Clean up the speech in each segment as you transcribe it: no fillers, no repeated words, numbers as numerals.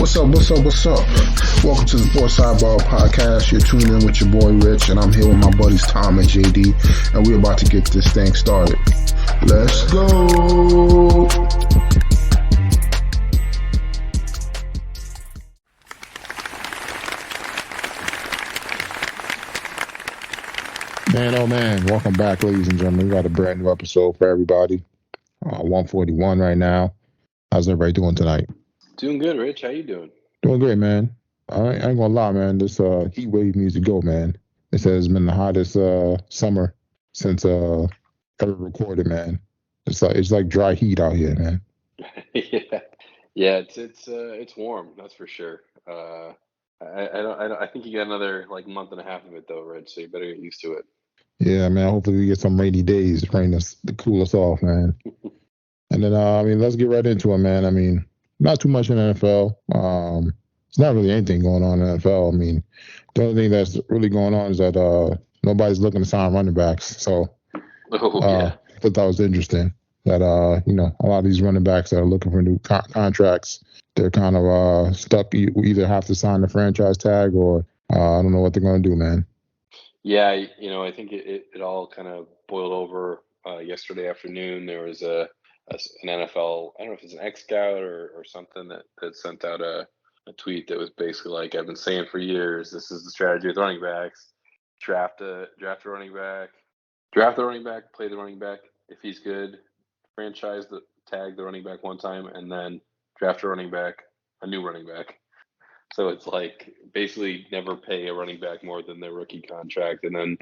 What's up? What's up? What's up? Welcome to the Sports Sidebar Podcast. You're tuned in with your boy Rich, and I'm here with my buddies Tom and JD, and we're about to get this thing started. Let's go. Man, oh man, welcome back, ladies and gentlemen. We got a brand new episode for everybody. 141 right now. How's everybody doing tonight? Doing good, Rich. How you doing? Doing great, man. I ain't gonna lie, man. This heat wave needs to go, man. It says it's been the hottest summer since ever recorded, man. It's like dry heat out here, man. yeah. It's warm. That's for sure. I think you got another month and a half of it though, Rich. So you better get used to it. Yeah, man. Hopefully we get some rainy days, rain to cool us off, man. And then let's get right into it, man. I mean, not too much in the NFL. It's not really anything going on in the NFL. I mean, the only thing that's really going on is that nobody's looking to sign running backs. So I thought that was interesting. That a lot of these running backs that are looking for new contracts, they're kind of stuck. You either have to sign the franchise tag or I don't know what they're going to do, man. Yeah, I think it all kind of boiled over yesterday afternoon. There was an NFL, I don't know if it's an X scout or something that sent out a tweet that was basically like, I've been saying for years, this is the strategy with running backs: draft a running back, play the running back if he's good, franchise tag the running back one time, and then draft a new running back. So it's like basically never pay a running back more than their rookie contract, and then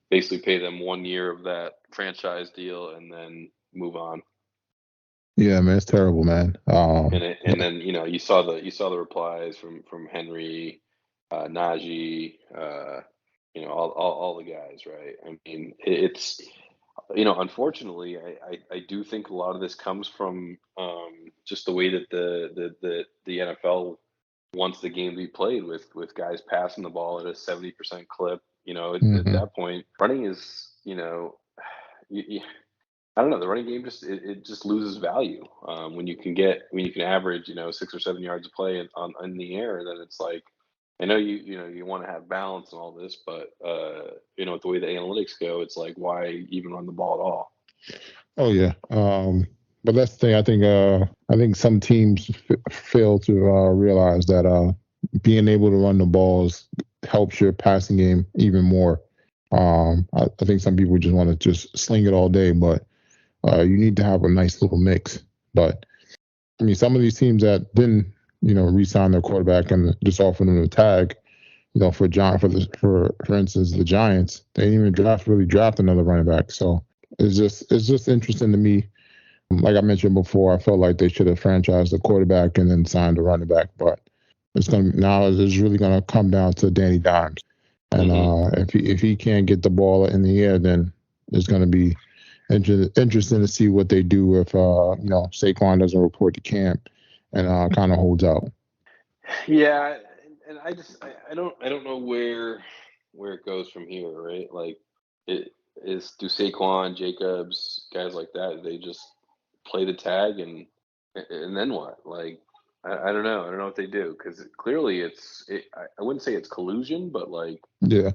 basically pay them 1 year of that franchise deal, and then move on. Yeah, man, it's terrible, man. And then you saw the replies from Henry, Najee, all the guys, right? I mean, it's unfortunately, I do think a lot of this comes from just the way that the NFL wants the game to be played with guys passing the ball at a 70% clip. At that point, running is I don't know. The running game just loses value when you can average 6 or 7 yards of play in the air. Then it's like, I know you want to have balance and all this, but with the way the analytics go, it's like, why even run the ball at all? Oh yeah, but that's the thing. I think some teams fail to realize that being able to run the balls helps your passing game even more. I think some people just want to just sling it all day, but you need to have a nice little mix. But I mean, some of these teams that didn't, re-sign their quarterback and just offer them a tag, for instance, the Giants, they didn't even really draft another running back. So it's just interesting to me. Like I mentioned before, I felt like they should have franchised the quarterback and then signed the running back. But it's really gonna come down to Danny Dimes, and if he can't get the ball in the air, then it's gonna be interesting to see what they do if Saquon doesn't report to camp and kind of holds out. Yeah, and I don't know where it goes from here, right? Like, do Saquon, Jacobs, guys like that, they just play the tag and then what? Like, I don't know. I don't know what they do, because clearly I wouldn't say it's collusion, but like, yeah.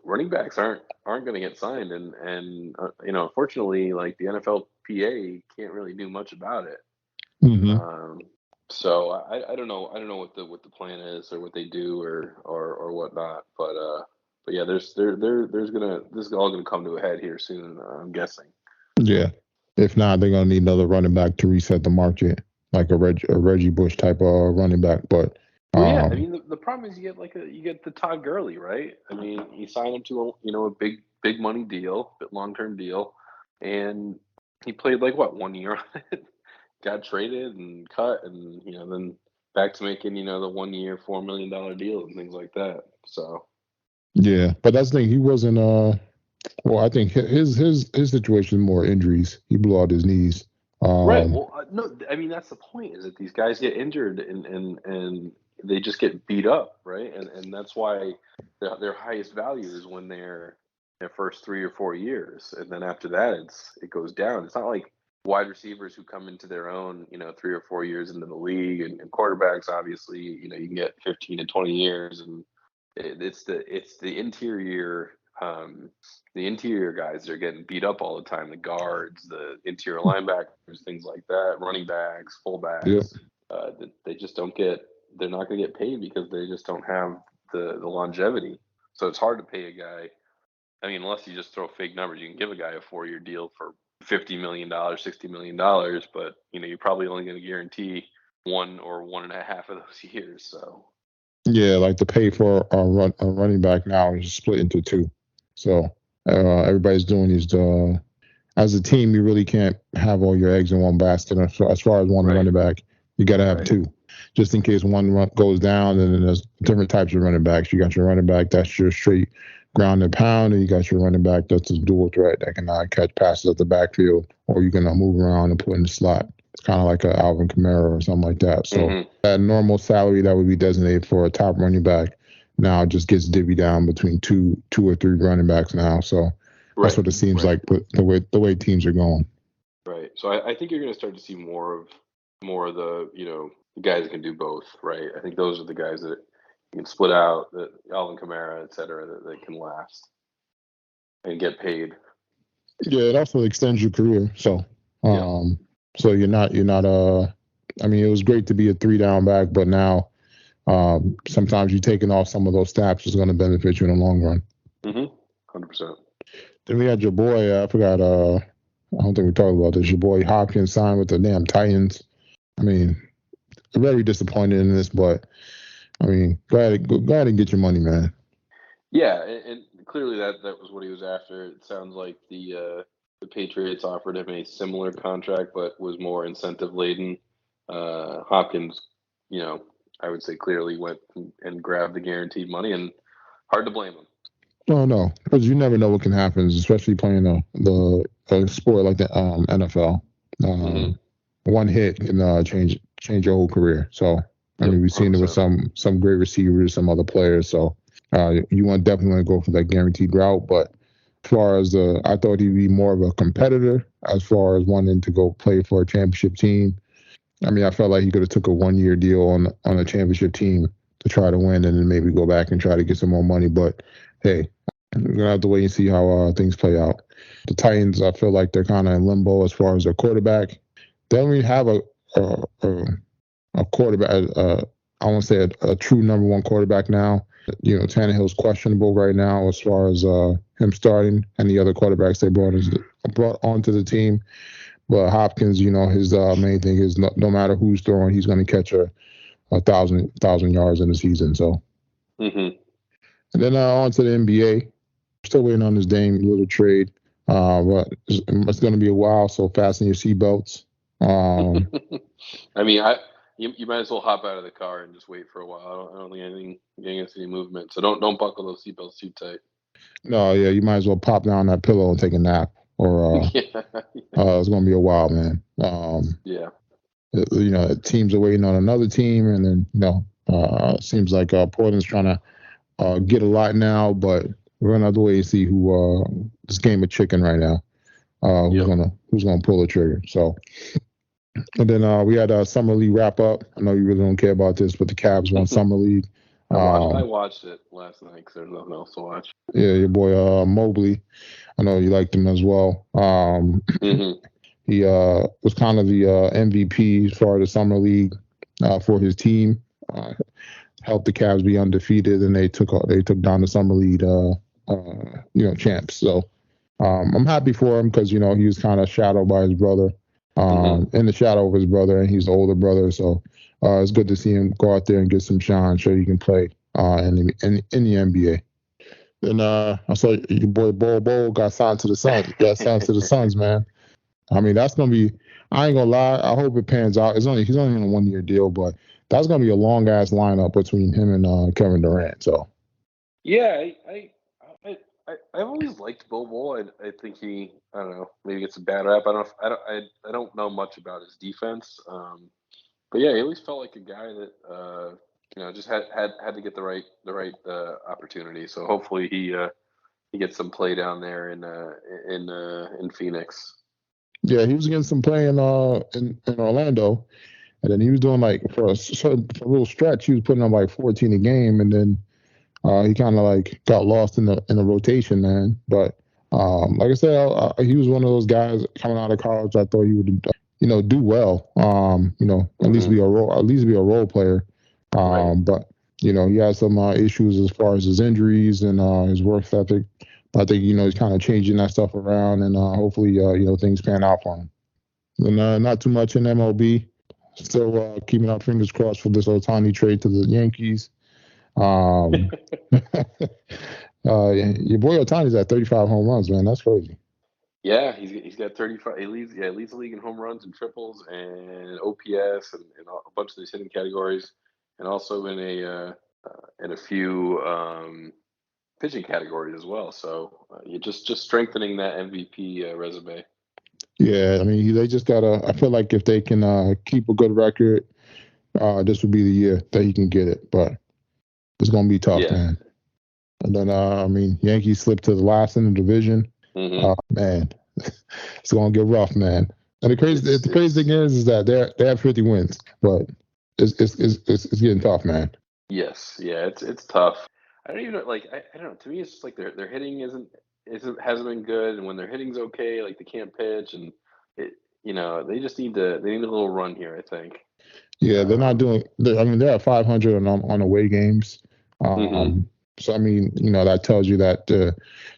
Running backs aren't going to get signed, and unfortunately, like, the NFLPA can't really do much about it. So I don't know what the plan is or what they do or whatnot, but yeah, this is all gonna come to a head here soon, I'm guessing. Yeah, if not, they're gonna need another running back to reset the market, like a Reggie Bush type of running back, but. Well, yeah, I mean, the problem is you get the Todd Gurley, right? I mean, you sign him to a big money deal, long-term deal, and he played 1 year on it, got traded and cut, and then back to making the 1 year $4 million deal and things like that. So yeah, but that's the thing. He wasn't. Well, I think his situation is more injuries. He blew out his knees. Right. Well, no, I mean, that's the point, is that these guys get injured and they just get beat up, right? And that's why their highest value is when they're their first 3 or 4 years, and then after that it goes down. It's not like wide receivers who come into their own, 3 or 4 years into the league, and quarterbacks, obviously, you can get 15 to 20 years, and it's the interior. The interior guys that are getting beat up all the time, the guards, the interior linebackers, things like that, running backs, Yeah. fullbacks, they just don't get, they're not going to get paid because they just don't have the longevity. So it's hard to pay a guy. I mean, unless you just throw fake numbers, you can give a guy a 4-year deal for $50 million, $60 million, but you're probably only going to guarantee 1 or 1.5 of those years. So Yeah, like the pay for a running back now is split into two. So everybody's doing is as a team, you really can't have all your eggs in one basket. As far as one Right. running back, you got to have Right. two, just in case one goes down. And then there's different types of running backs. You got your running back that's your straight ground and pound, and you got your running back that's a dual threat that can catch passes at the backfield, or you can move around and put in the slot. It's kind of like an Alvin Kamara or something like that. So that normal salary that would be designated for a top running back now just gets divvied down between two or three running backs now. So that's what it seems like with the way teams are going. Right. So I think you're going to start to see more of the the guys that can do both. Right. I think those are the guys that can split out, the Alvin Kamara, et cetera, that can last and get paid. Yeah, it also extends your career. So so you're not I mean, it was great to be a 3-down back, but now sometimes you taking off some of those snaps is going to benefit you in the long run. 100%. Then we had your boy, I forgot, I don't think we talked about this. Your boy Hopkins signed with the damn Titans. I mean, very disappointed in this, but I mean, go ahead and get your money, man. Yeah, and clearly that was what he was after. It sounds like the Patriots offered him a similar contract, but was more incentive laden. Hopkins, I would say clearly went and grabbed the guaranteed money, and hard to blame him. Oh no, because you never know what can happen, especially playing a sport like the NFL. One hit can change your whole career. So I mean, we've seen it with some great receivers, some other players. So you definitely want to go for that guaranteed route. But as far as I thought he'd be more of a competitor as far as wanting to go play for a championship team. I mean, I felt like he could have took a 1-year deal on a championship team to try to win, and then maybe go back and try to get some more money. But hey, we're gonna have to wait and see how things play out. The Titans, I feel like they're kind of in limbo as far as their quarterback. They don't really have a quarterback. I won't say a true number one quarterback now. Tannehill's questionable right now as far as him starting, and the other quarterbacks they brought onto the team. But Hopkins, his main thing is no matter who's throwing, he's going to catch a 1,000 yards in the season. So, and then on to the NBA. Still waiting on this Dame little trade, but it's going to be a while. So fasten your seatbelts. I mean, you might as well hop out of the car and just wait for a while. I don't think anything getting us any movement. So don't buckle those seatbelts too tight. No, yeah, you might as well pop down that pillow and take a nap, or it's going to be a while, man. Teams are waiting on another team, and then it seems like Portland's trying to get a lot now, but we're gonna have to wait and see who this game of chicken right now. Who's gonna pull the trigger? So, and then we had Summer League wrap up. I know you really don't care about this, but the Cavs won Summer League. I watched it last night because there's nothing else to watch. Yeah, your boy Mobley. I know you liked him as well. He was kind of the MVP as far as the Summer League for his team. Helped the Cavs be undefeated, and they took down the Summer League champs. So I'm happy for him because he was kind of shadowed by his brother, in the shadow of his brother, and he's the older brother. So it's good to see him go out there and get some shine, so he can play in the NBA. Then I saw your boy Bol got signed to the Suns. Man. I mean, that's gonna be. I ain't gonna lie. I hope it pans out. He's only on a 1-year deal, but that's gonna be a long ass lineup between him and Kevin Durant. So. Yeah, I've always liked Bol. I think he, I don't know, maybe gets a bad rap. I don't know much about his defense. But yeah, he always felt like a guy that just had to get the right opportunity. So hopefully he gets some play down there in Phoenix. Yeah, he was getting some play in Orlando, and then he was doing like for for a little stretch, he was putting up like 14 a game, and then he kind of like got lost in the rotation, man. But like I said, he was one of those guys coming out of college. I thought he would, do well. At least be a role player. Right. But he had some issues as far as his injuries and his work ethic. I think he's kind of changing that stuff around, and hopefully things pan out for him. And not too much in MLB. Still keeping our fingers crossed for this Otani trade to the Yankees. Um, your boy Otani's at 35 home runs, man. That's crazy. Yeah, he's got 35. He leads the league in home runs and triples and OPS and a bunch of these hitting categories, and also in a few pitching categories as well. So you're just strengthening that MVP resume. Yeah, I mean, they just gotta. I feel like if they can keep a good record, this would be the year that he can get it. But it's gonna be tough, Yeah. man. And then, Yankees slipped to the last in the division. Mm-hmm. Man, it's gonna get rough, man. And the crazy thing is that they have 50 wins, but it's getting tough, man. Yes, yeah, it's tough. I don't even know, like I don't know. To me, it's just like their hitting hasn't been good, and when their hitting's okay, like they can't pitch, and they just they need a little run here. I think. Yeah, they're not doing. They're at 500 on away games. Mm-hmm. So I mean, that tells you that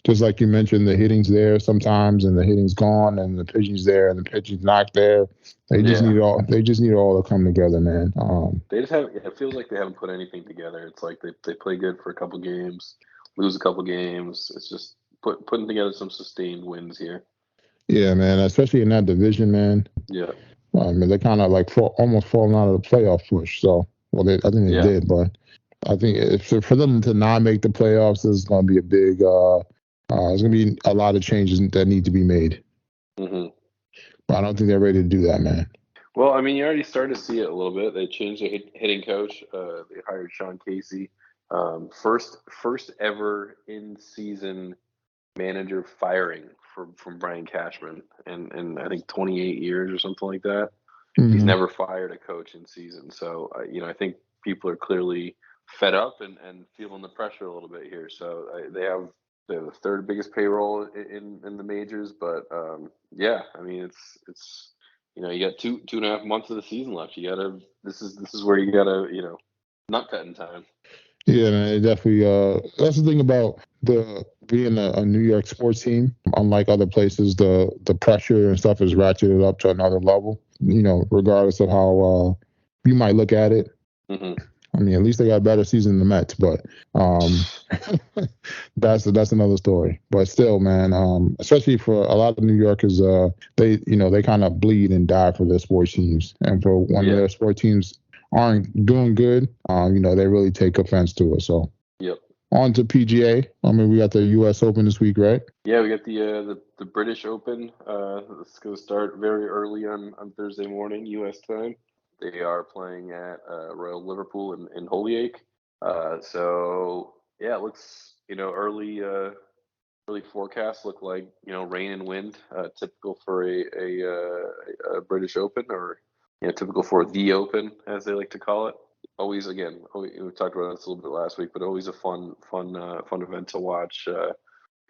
just like you mentioned, the hitting's there sometimes, and the hitting's gone, and the pitching's there, and the pitching's not there. They just Yeah, need all. They just need it all to come together, man. they just haven't. It feels like they haven't put anything together. It's like they play good for a couple games, lose a couple games. It's just putting together some sustained wins here. Yeah, man. Especially in that division, man. Yeah, I mean, they kind of like almost falling out of the playoff push. So, I think they yeah. did, but I think for them to not make the playoffs is going to be a big. There's going to be a lot of changes that need to be made. Mm-hmm. But I don't think they're ready to do that, man. Well, I mean, you already started to see it a little bit. They changed the hitting coach. They hired Sean Casey. First ever in season manager firing from Brian Cashman, and I think 28 years or something like that. He's Mm-hmm. never fired a coach in season. So I think people are clearly fed up and feeling the pressure a little bit here. So they have the third biggest payroll in the majors, but yeah, I mean it's you got two and a half months of the season left. You gotta this is where you gotta nut cutting time. Yeah, man, it definitely. That's the thing about being a New York sports team. Unlike other places, the pressure and stuff is ratcheted up to another level. Regardless of how you might look at it. Mm-hmm. I mean, at least they got a better season than the Mets, but that's another story. But still, man, especially for a lot of New Yorkers, they kind of bleed and die for their sports teams, and for when their sports teams aren't doing good, they really take offense to it. So, yep. On to PGA. I mean, we got the U.S. Open this week, right? Yeah, we got the British Open. It's going to start very early on Thursday morning, U.S. time. They are playing at Royal Liverpool in Holyake. So yeah, it looks early forecasts look like rain and wind, typical for a British Open, or typical for the Open as they like to call it. Always, again, we talked about this a little bit last week, but always a fun event to watch.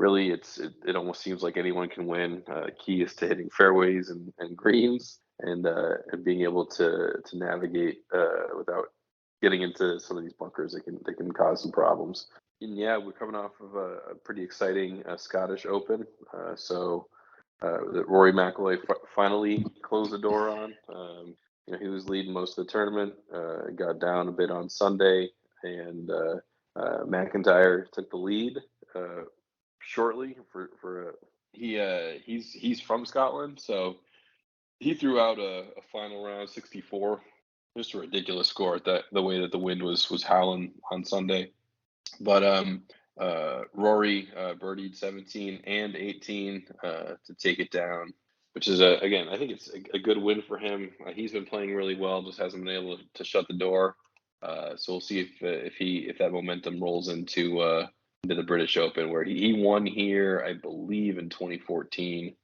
Really, it almost seems like anyone can win. Key is to hitting fairways and greens, and being able to navigate without getting into some of these bunkers that can cause some problems. And yeah, we're coming off of a pretty exciting Scottish Open. So that Rory McIlroy finally closed the door on. He was leading most of the tournament. Got down a bit on Sunday, and McIntyre took the lead shortly. He's from Scotland, so he threw out a final round 64. Just a ridiculous score at the way that the wind was howling on Sunday. But Rory birdied 17 and 18 to take it down, which is again, I think it's a good win for him. He's been playing really well, just hasn't been able to shut the door. So we'll see if that momentum rolls into the British Open, where he won here, I believe, in 2014.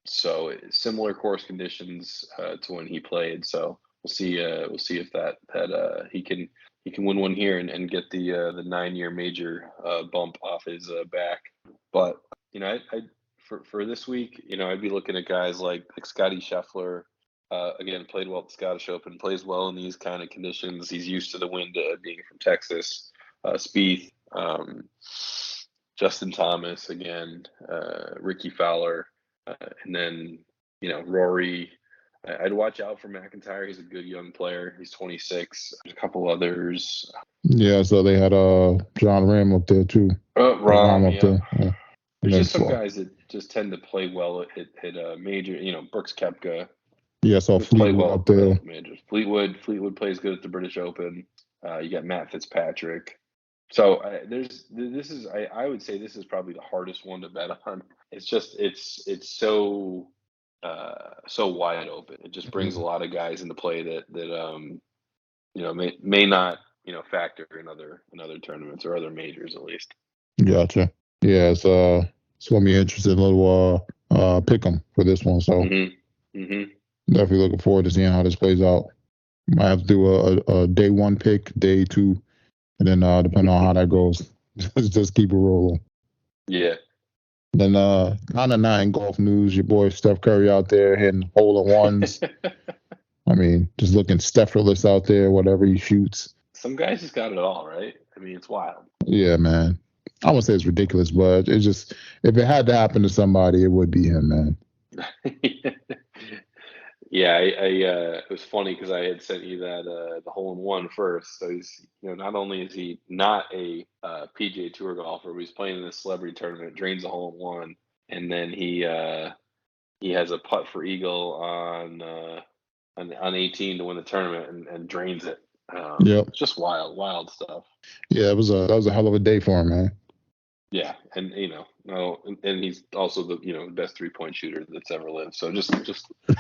So similar course conditions to when he played. So we'll see. We'll see if that he can win one here and get the 9-year major bump off his back. But I for this week, I'd be looking at guys like Scotty Scheffler. Again, played well at the Scottish Open. Plays well in these kind of conditions. He's used to the wind, being from Texas. Spieth, Justin Thomas again, Ricky Fowler. And then, Rory, I'd watch out for McIntyre. He's a good young player. He's 26. There's a couple others. Yeah, so they had John Ram up there too. Rahm, up there. Yeah. There's just some guys that just tend to play well at major. Brooks Koepka. Yeah, so Fleetwood well up there. Majors. Fleetwood plays good at the British Open. You got Matt Fitzpatrick. So I would say this is probably the hardest one to bet on. It's just it's so wide open. It just brings a lot of guys into play that may not factor in other tournaments or other majors at least. Gotcha. Yeah, it's gonna be interesting little pick 'em for this one. So definitely looking forward to seeing how this plays out. Might have to do a day one pick, day two. And then depending on how that goes, just keep it rolling. Yeah. Then kind of not in golf news, your boy Steph Curry out there hitting hole-in-ones. I mean, just looking Steph-less out there, whatever he shoots. Some guys just got it all, right? I mean, it's wild. Yeah, man. I wouldn't say it's ridiculous, but it's just, if it had to happen to somebody, it would be him, man. Yeah, it was funny because I had sent you that the hole-in-one first. So he's, not only is he not a PGA Tour golfer, but he's playing in this celebrity tournament, drains a hole-in-one, and then he has a putt for eagle on 18 to win the tournament and drains it. Yep, it's just wild stuff. Yeah, that was a hell of a day for him, man. Yeah, and and he's also the the best 3-point shooter that's ever lived. So just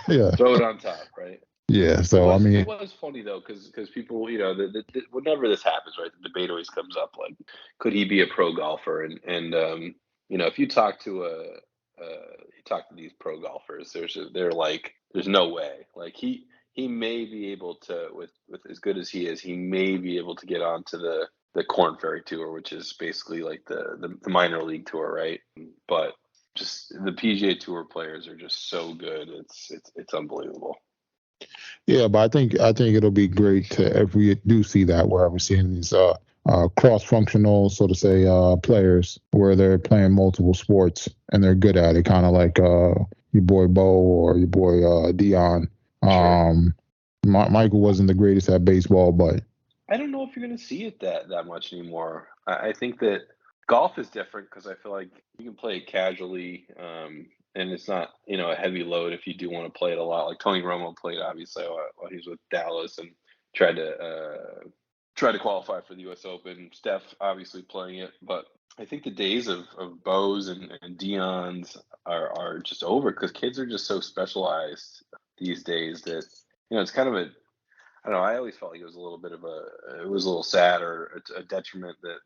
yeah, throw it on top, right? Yeah. So it was funny though, because people, whenever this happens, right, the debate always comes up, like, could he be a pro golfer? And if you talk to these pro golfers, they're like, there's no way. Like he may be able to, with as good as he is, he may be able to get onto the Korn Ferry Tour, which is basically like the minor league tour, right? But just the PGA Tour players are just so good. It's unbelievable. Yeah, but I think it'll be great if we do see that, where we're seeing these cross-functional, so to say, players where they're playing multiple sports and they're good at it, kind of like your boy Bo or your boy Dion. Sure. Michael wasn't the greatest at baseball, but I don't know if you're going to see it that much anymore. I think that golf is different because I feel like you can play it casually, and it's not a heavy load if you do want to play it a lot. Like Tony Romo played obviously while he was with Dallas and tried to qualify for the U.S. Open. Steph obviously playing it, but I think the days of Bo's and Dion's are just over because kids are just so specialized these days that it's kind of I don't know. I always felt like it was a little bit of it was a little sad or a detriment that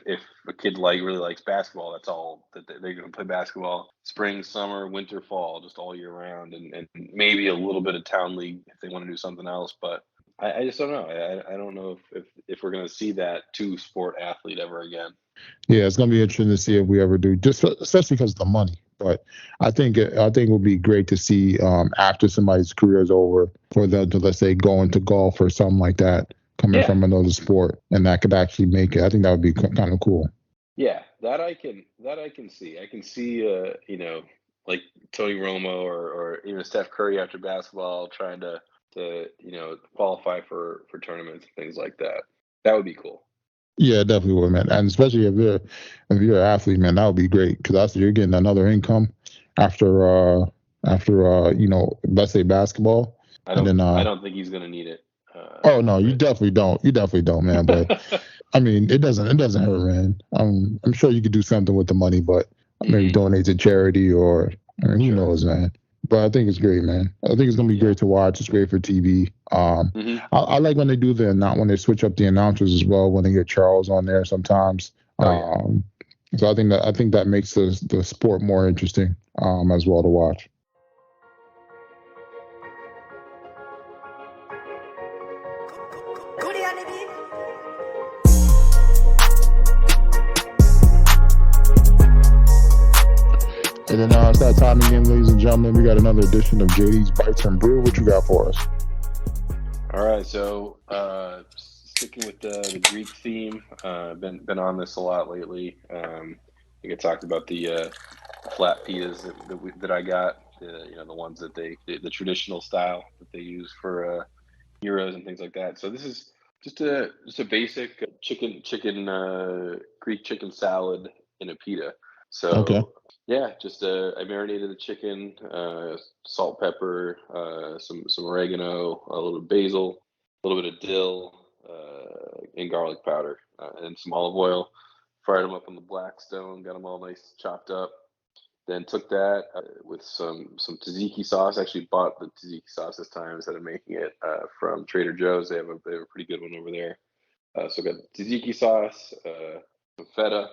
if a kid really likes basketball, that's all that they're going to play basketball, spring, summer, winter, fall, just all year round, and maybe a little bit of town league if they want to do something else. But I just don't know. I don't know if we're going to see that two-sport athlete ever again. Yeah, it's going to be interesting to see if we ever do, just especially because of the money. But I think it would be great to see after somebody's career is over for them to, let's say, go into golf or something like that, coming from another sport, and that could actually make it. I think that would be kind of cool. Yeah, that I can see. I can see like Tony Romo or even Steph Curry after basketball trying to qualify for tournaments and things like that. That would be cool. Yeah, definitely would, man. And especially if you're an athlete, man, that would be great because you're getting another income after let's say basketball. I don't think he's gonna need it. Oh no, you definitely don't. You definitely don't, man. But I mean, it doesn't hurt, man. I'm sure you could do something with the money, but maybe donate to charity or who knows, man. But I think it's great, man. I think it's gonna be great to watch. It's great for TV. I like when they do when they switch up the announcers as well. When they get Charles on there sometimes. So I think that makes the sport more interesting as well to watch. And then it's that time again, ladies and gentlemen. We got another edition of JD's Bites and Brew. What you got for us? All right, so sticking with the Greek theme, been on this a lot lately. I think I talked about the flat pitas that I got. The ones that the traditional style that they use for gyros and things like that. So this is just a basic chicken Greek chicken salad in a pita. So Okay. yeah, just I marinated the chicken, salt, pepper, some oregano, a little basil, a little bit of dill, and garlic powder, and some olive oil. Fried them up on the Blackstone, got them all nice chopped up. Then took that with some tzatziki sauce. Actually bought the tzatziki sauce this time instead of making it from Trader Joe's. They have a pretty good one over there. So got tzatziki sauce, some feta,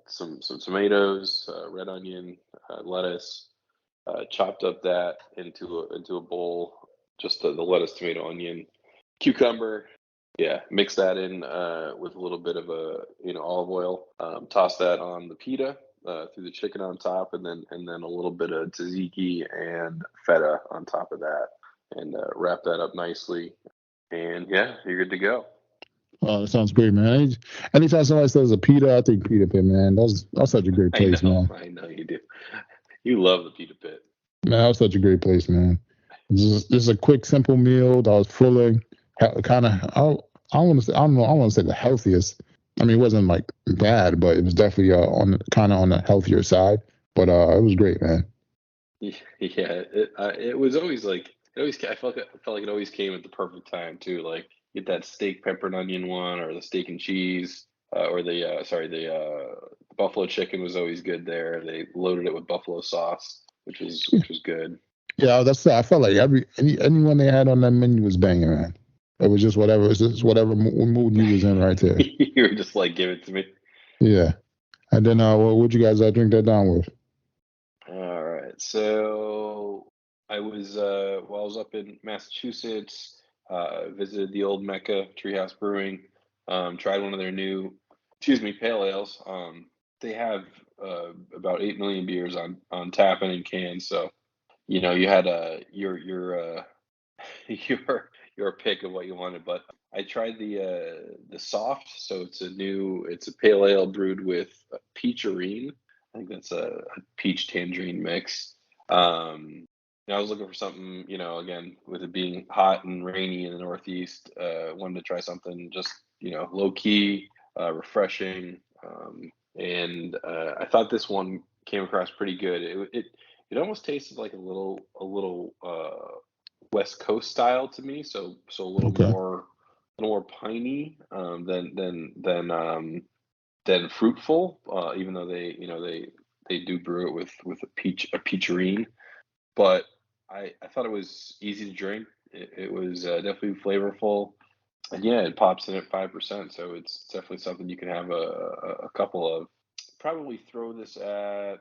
some tomatoes, red onion, lettuce. Chopped up that into a bowl. Just the lettuce, tomato, onion, cucumber. Yeah, mix that in with a little bit of olive oil. Toss that on the pita. Through the chicken on top, and then a little bit of tzatziki and feta on top of that, and wrap that up nicely. And yeah, you're good to go. Oh, that sounds great, man. Anytime somebody says a pita, I think pita pit, man. That's such a great place, man. I know you do. You love the pita pit. Man, that was such a great place, man. This is a quick, simple meal that was filling. Kind of, I want to say, I don't know, I want to say the healthiest. I mean, it wasn't like bad, but it was definitely on the healthier side. But it was great, man. Yeah, it was always like I felt like it always came at the perfect time too. Like get that steak, pepper and onion one, or the steak and cheese, or the buffalo chicken was always good there. They loaded it with buffalo sauce, which was good. Yeah, I felt like anyone they had on that menu was banging, man. It was just whatever mood you was in right there. You were just like, give it to me. Yeah. And then what would you guys drink that down with? All right. So I was while I was up in Massachusetts, visited the old Mecca, Treehouse Brewing. Tried one of their new, pale ales. They have about 8 million beers on tap and in cans. So you had your pick of what you wanted, but I tried the soft. So it's a pale ale brewed with peacherine. I think that's a peach tangerine mix. I was looking for something, again, with it being hot and rainy in the Northeast, wanted to try something just, low key, refreshing. And I thought this one came across pretty good. It almost tasted like a little West Coast style to me. So a little more piney than fruitful. Even though they do brew it with a peacherine, but I thought it was easy to drink. It was definitely flavorful, and yeah, it pops in at 5%. So it's definitely something you can have a couple of. Probably throw this at.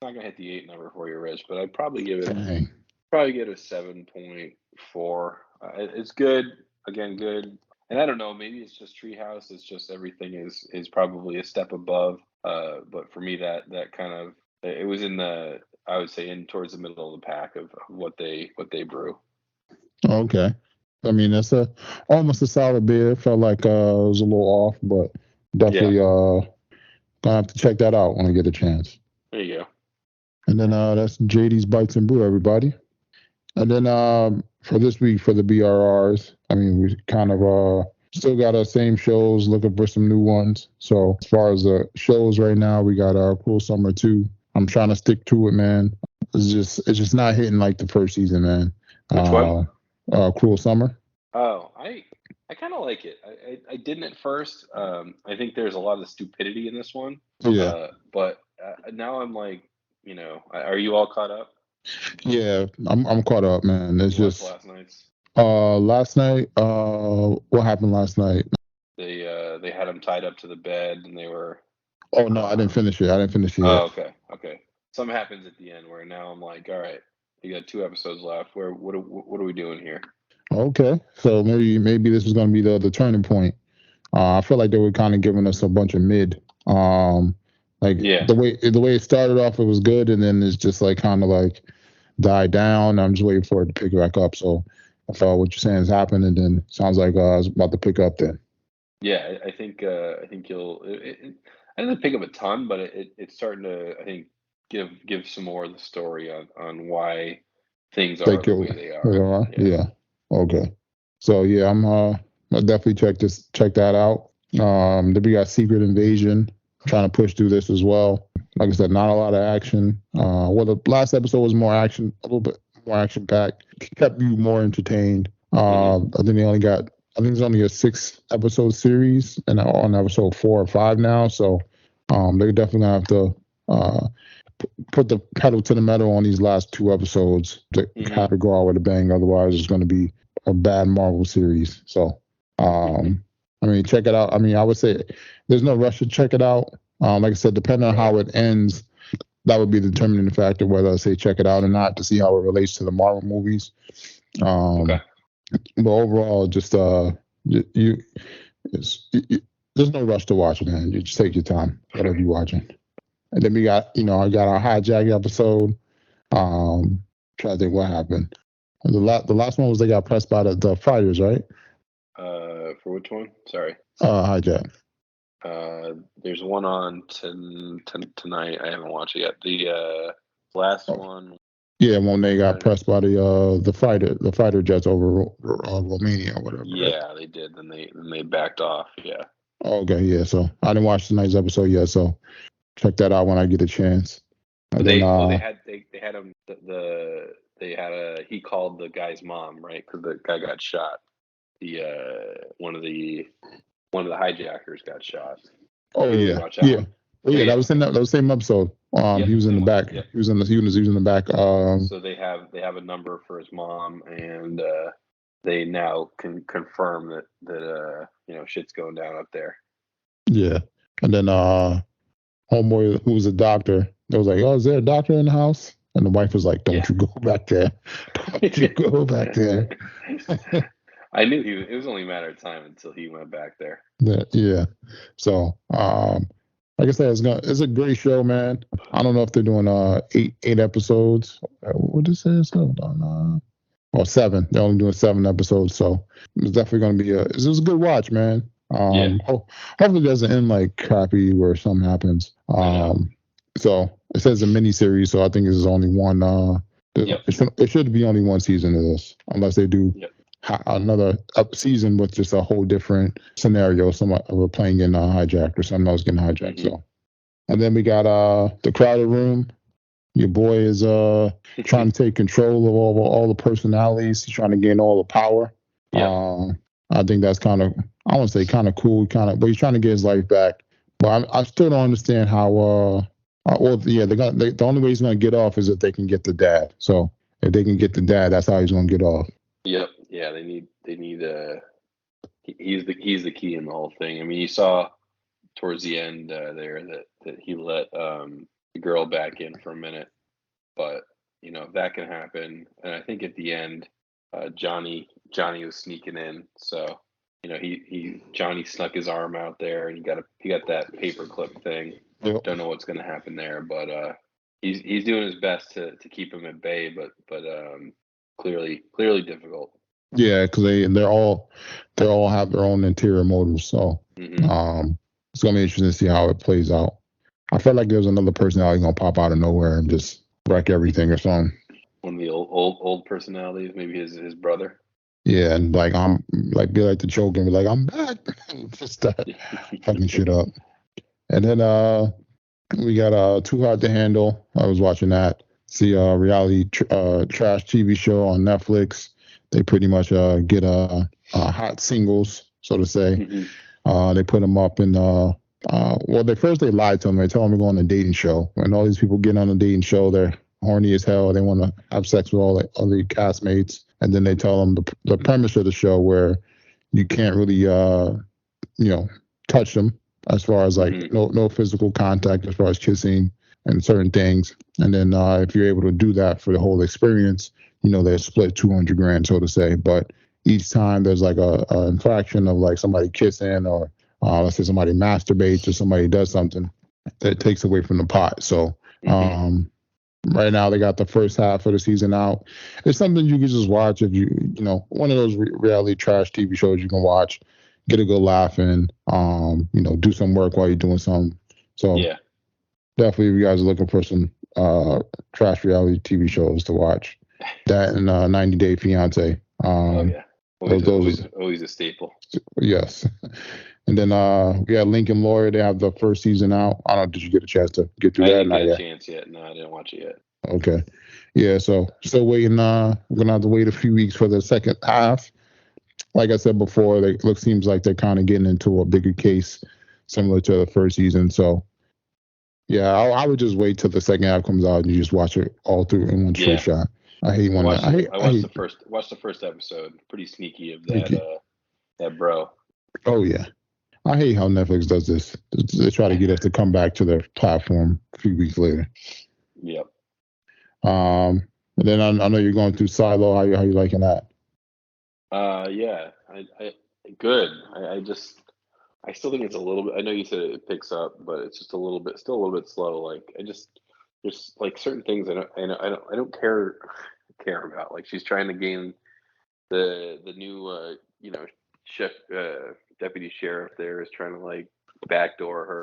I'm not gonna hit the 8 number for you, Rich, but I'd probably give it a 7.4. It's good. Again, good. And I don't know, maybe it's just Treehouse. It's just everything is probably a step above. But for me, that kind of it was I would say in towards the middle of the pack of what they brew. Okay. I mean, that's almost a solid beer. Felt like it was a little off, but definitely gonna have to check that out when I get a chance. There you go. And then that's JD's Bites and Brew, everybody. And then for this week for the BRRs, I mean, we kind of still got our same shows, looking for some new ones. So as far as the shows right now, we got Cruel Summer 2. I'm trying to stick to it, man. It's just not hitting like the first season, man. Which one? Cruel Summer. Oh, I kind of like it. I didn't at first. I think there's a lot of stupidity in this one. Yeah. But now I'm like, are you all caught up? Yeah, I'm caught up, man. It's just last night's. Last night. What happened last night? They had him tied up to the bed, and they were. Oh no, I didn't finish it. I didn't finish it Oh, yet. okay. Something happens at the end where now I'm like, all right, you got 2 episodes left. What are we doing here? Okay, so maybe this is going to be the turning point. I feel like they were kind of giving us a bunch of mid. Like Yeah. the way it started off, it was good, and then it's just like kind of like died down. I'm just waiting for it to pick back up. So if what you're saying is happening, then sounds like it's about to pick up then. Yeah, I think you'll. I didn't pick up a ton, but it's starting to, I think, give some more of the story on why things are Like the you, way they are. Yeah. yeah. Okay. So yeah, I'll definitely check that out. Then we got Secret Invasion. Trying to push through this as well. Like I said, not a lot of action. Well, the last episode was more action, a little bit more action packed. Kept you more entertained. I think they only got. I think it's only a 6 episode series, and they're on episode 4 or 5 now. So, they're definitely gonna have to put the pedal to the metal on these last 2 episodes to have to go out with a bang. Otherwise, it's going to be a bad Marvel series. So, I mean, check it out. I mean, I would say there's no rush to check it out. Like I said, depending on how it ends, that would be the determining factor whether I say check it out or not to see how it relates to the Marvel movies. Okay. But overall, just there's no rush to watch, man. You just take your time, whatever you're watching. And then we got, I got our Hijack episode. Trying to think what happened. The last one was they got pressed by the fighters, right? For which one? Sorry. Hijack. There's one on tonight. I haven't watched it yet. The last one. Yeah, when they got pressed by the fighter jets over Romania or whatever. Yeah, right? they did. Then they backed off. Yeah. Okay, yeah. So I didn't watch tonight's episode yet, so check that out when I get a chance. And They then, had him he called the guy's mom, right? Because the guy got shot. The one of the hijackers got shot. Oh yeah, Watch that yeah. one. Oh, yeah, that was in that same episode. Yep, He was in the back. Yep. He was in the back. So they have a number for his mom, and they now can confirm that shit's going down up there. Yeah, and then homeboy who was a doctor, they was like, "Oh, is there a doctor in the house?" And the wife was like, "Don't you go back there? Don't you go back there?" I knew it was only a matter of time until he went back there. Yeah. So, like I said, it's a great show, man. I don't know if they're doing 8 episodes. What did it say? Hold on. Or 7. They're only doing 7 episodes, so it's definitely going to be it was a good watch, man. Hopefully it doesn't end like crappy where something happens. So it says a mini series, so I think it's only one. It should be only one season of this, unless they do another season with just a whole different scenario. Someone we're playing in Hijack or something else getting hijacked. So, and then we got the crowded room. Your boy is trying to take control of all the personalities. He's trying to gain all the power. I think that's kind of, I won't say kind of cool, but he's trying to get his life back. But I still don't understand how. The only way he's going to get off is if they can get the dad. So if they can get the dad, that's how he's going to get off. Yep. Yeah. They need. He's the key in the whole thing. I mean, you saw towards the end there that he let the girl back in for a minute, but if that can happen, and I think at the end, Johnny was sneaking in, so Johnny snuck his arm out there, and he got that paperclip thing. Yep. Don't know what's going to happen there, but he's doing his best to keep him at bay, but clearly difficult. Yeah, because they all have their own interior motives, so it's gonna be interesting to see how it plays out. I felt like there's another personality gonna pop out of nowhere and just wreck everything or something. One of the old personalities, maybe his brother. Yeah, and be like the joke and be like, "I'm back," just start fucking shit up. And then we got Too Hot to Handle. I was watching that. See a reality trash TV show on Netflix. They pretty much get hot singles, so to say. They put them up in they lied to them. They tell them to go on a dating show. When all these people get on a dating show, they're horny as hell. They want to have sex with all the castmates, and then they tell them the premise of the show where you can't really touch them, as far as like no physical contact, as far as kissing and certain things. And then if you're able to do that for the whole experience, they split 200 grand, so to say. But each time there's like a infraction of like somebody kissing or let's say somebody masturbates or somebody does something that takes away from the pot. So right now they got the first half of the season out. It's something you can just watch if one of those reality trash TV shows you can watch, get a good laugh in, do some work while you're doing something. So yeah, definitely if you guys are looking for some trash reality TV shows to watch, that and 90 Day Fiance. Always a staple. Yes. And then we had Lincoln Lawyer. They have the first season out. I don't know. Did you get a chance to get through that? I didn't get a chance yet. No, I didn't watch it yet. Okay. Yeah. So still waiting. We're gonna have to wait a few weeks for the second half. Like I said before, seems like they're kind of getting into a bigger case, similar to the first season. So yeah, I would just wait till the second half comes out and you just watch it all through in one straight shot. I hate one. I watched the first episode. Pretty sneaky of that bro. Oh yeah. I hate how Netflix does this. They try to get us to come back to their platform a few weeks later. Yep. And then I know you're going through Silo. How you liking that? Yeah. I good. I still think it's a little bit. I know you said it picks up, but it's just still a little bit slow. Like there's like certain things I don't care about. Like she's trying to gain the new chef. Deputy sheriff there is trying to like backdoor her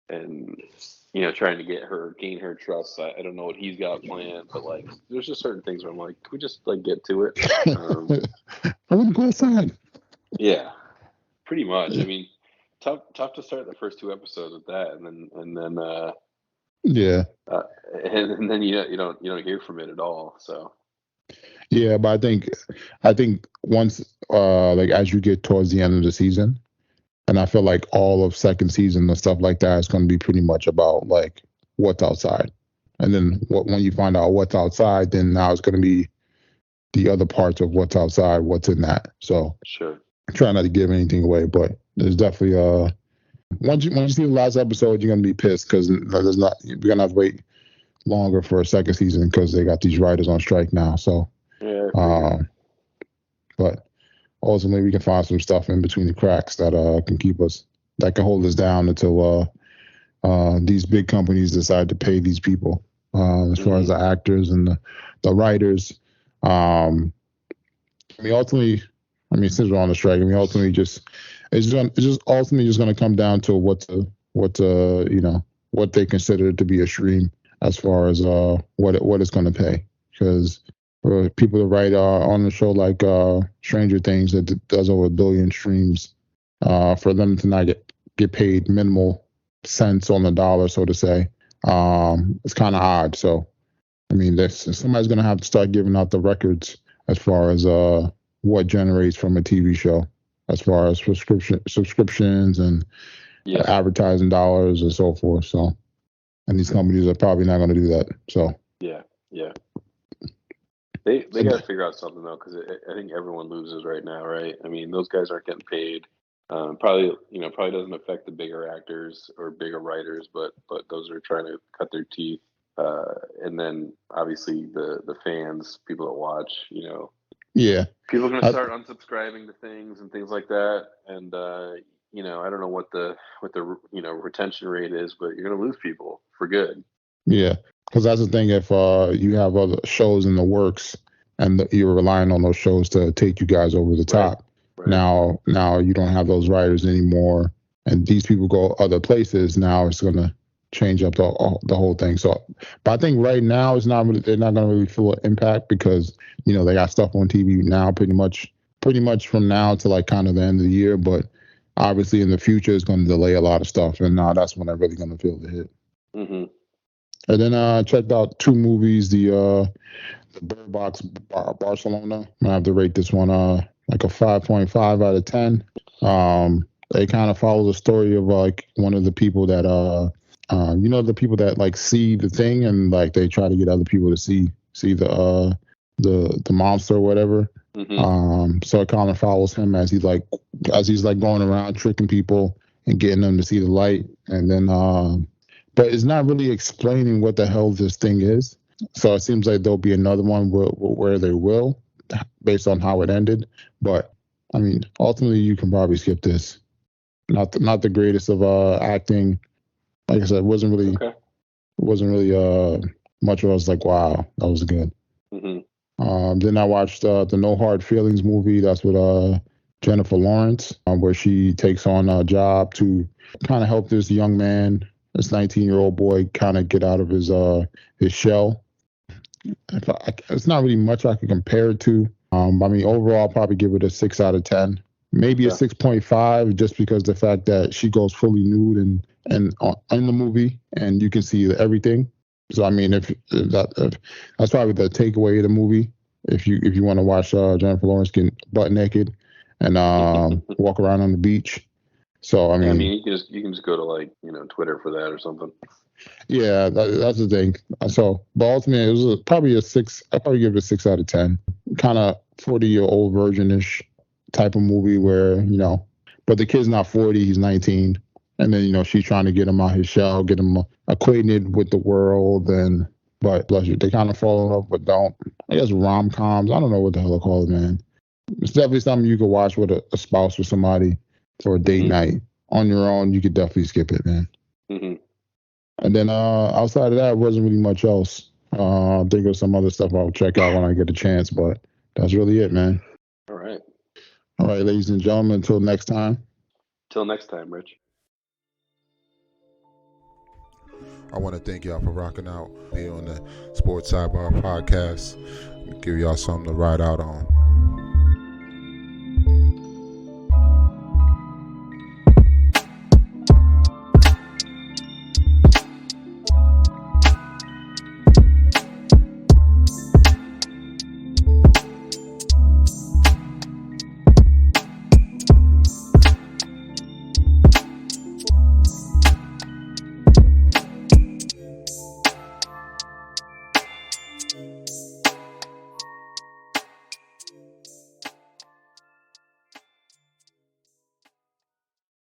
and trying to gain her trust. I don't know what he's got planned, but like there's just certain things where I'm like, can we just like get to it? I wouldn't go outside. Yeah, pretty much. I mean, tough to start the first 2 episodes with that, and then yeah, and then you don't hear from it at all. So. Yeah, but I think once like as you get towards the end of the season, and I feel like all of second season and stuff like that is going to be pretty much about like what's outside, and then when you find out what's outside, then now it's going to be the other parts of what's outside, what's in that. So sure, try not to give anything away, but there's definitely once you see the last episode, you're going to be pissed because we're going to have to wait longer for a second season because they got these writers on strike now. So. Yeah. But ultimately, we can find some stuff in between the cracks that can hold us down until these big companies decide to pay these people. As far as the actors and the writers, ultimately, since we're on the strike, ultimately, it's just ultimately just going to come down to what they consider to be a stream as far as what it's going to pay, because. For people to write on the show like Stranger Things that does over 1 billion streams, for them to not get paid minimal cents on the dollar, so to say, it's kind of odd. So, somebody's going to have to start giving out the records as far as what generates from a TV show, as far as subscriptions and advertising dollars and so forth. So, and these companies are probably not going to do that. So, yeah. They got to figure out something though, because I think everyone loses right now, right? Those guys aren't getting paid. Probably doesn't affect the bigger actors or bigger writers, but those are trying to cut their teeth. And then obviously the fans, people that watch, yeah, people are gonna start unsubscribing to things and things like that. And I don't know what the retention rate is, but you're gonna lose people for good. Yeah. Because that's the thing, if you have other shows in the works and you're relying on those shows to take you guys over the top, right. Now you don't have those writers anymore, and these people go other places. Now it's going to change up the whole thing. So, but I think right now they're not going to really feel an impact because they got stuff on TV now pretty much from now to like kind of the end of the year. But obviously in the future it's going to delay a lot of stuff, and now that's when they're really going to feel the hit. Mm-hmm. And then I checked out 2 movies. The Bird Box Barcelona. I'm gonna have to rate this one like a 5.5 out of 10. They kind of follow the story of like one of the people that the people that like see the thing and like they try to get other people to see the monster or whatever. Mm-hmm. So it kind of follows him as he's like going around tricking people and getting them to see the light. And then, but it's not really explaining what the hell this thing is. So it seems like there'll be another one where they will, based on how it ended. But I mean, ultimately, you can probably skip this. Not the greatest of acting. Like I said, it wasn't really much. I was like, wow, that was good. Then I watched the No Hard Feelings movie. That's with Jennifer Lawrence, where she takes on a job to kind of help this young man, this 19-year-old boy, kind of get out of his shell. It's not really much I can compare it to. I mean, overall, I'll probably give it a 6 out of 10. Maybe a 6.5, just because the fact that she goes fully nude and in the movie, and you can see everything. So I mean, if that's probably the takeaway of the movie. If you want to watch Jennifer Lawrence get butt naked and walk around on the beach. So I mean, you can just go to, like, Twitter for that or something. Yeah, that's the thing. So, but ultimately, it was probably a 6. I'd probably give it a 6 out of 10. Kind of 40-year-old virgin-ish type of movie where, but the kid's not 40, he's 19. And then, she's trying to get him out his shell, get him acquainted with the world. But they kind of fall in love, but don't. I guess rom-coms. I don't know what the hell to call it, man. It's definitely something you could watch with a spouse or somebody for a date night. On your own, you could definitely skip it, man. And then outside of that, it wasn't really much else. I think of some other stuff I'll check out when I get a chance, but that's really it, man. All right. All right, ladies and gentlemen, until next time. Till next time, Rich. I want to thank y'all for rocking out here on the Sports Sidebar Podcast. Give y'all something to ride out on.